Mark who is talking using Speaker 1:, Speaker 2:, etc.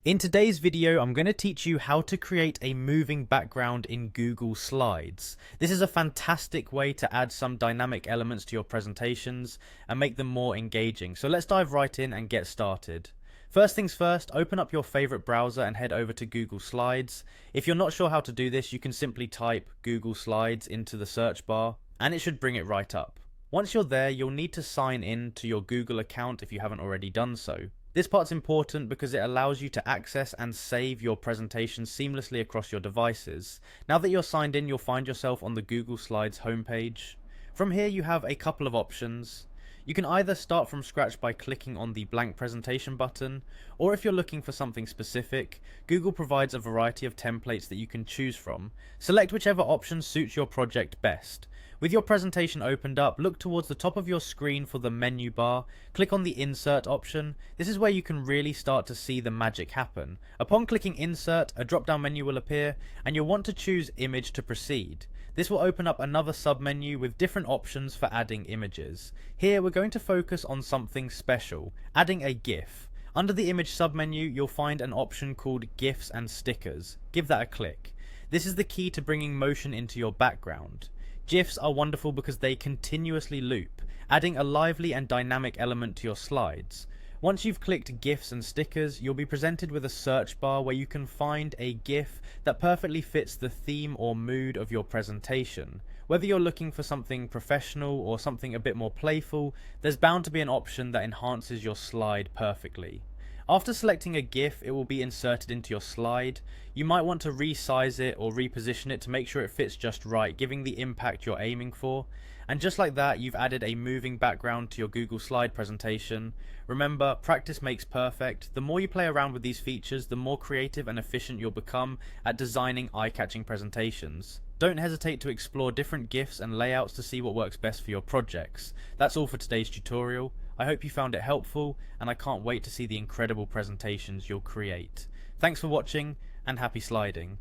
Speaker 1: In today's video, I'm going to teach you how to create a moving background in Google Slides. This is a fantastic way to add some dynamic elements to your presentations and make them more engaging. So let's dive right in and get started. First things first, open up your favorite browser and head over to Google Slides. If you're not sure how to do this, you can simply type Google Slides into the search bar and it should bring it right up. Once you're there, you'll need to sign in to your Google account if you haven't already done so. This part's important because it allows you to access and save your presentation seamlessly across your devices. Now that you're signed in, you'll find yourself on the Google Slides homepage. From here you have a couple of options. You can either start from scratch by clicking on the blank presentation button, or if you're looking for something specific, Google provides a variety of templates that you can choose from. Select whichever option suits your project best. With your presentation opened up, look towards the top of your screen for the menu bar, click on the Insert option. This is where you can really start to see the magic happen. Upon clicking Insert, a drop down menu will appear and you'll want to choose Image to proceed. This will open up another sub-menu with different options for adding images. Here we're going to focus on something special, adding a GIF. Under the image sub-menu you'll find an option called GIFs and Stickers. Give that a click. This is the key to bringing motion into your background. GIFs are wonderful because they continuously loop, adding a lively and dynamic element to your slides. Once you've clicked GIFs and Stickers, you'll be presented with a search bar where you can find a GIF that perfectly fits the theme or mood of your presentation. Whether you're looking for something professional or something a bit more playful, there's bound to be an option that enhances your slide perfectly. After selecting a GIF, it will be inserted into your slide. You might want to resize it or reposition it to make sure it fits just right, giving the impact you're aiming for. And just like that, you've added a moving background to your Google Slide presentation. Remember, practice makes perfect. The more you play around with these features, the more creative and efficient you'll become at designing eye-catching presentations. Don't hesitate to explore different GIFs and layouts to see what works best for your projects. That's all for today's tutorial. I hope you found it helpful, and I can't wait to see the incredible presentations you'll create. Thanks for watching, and happy sliding.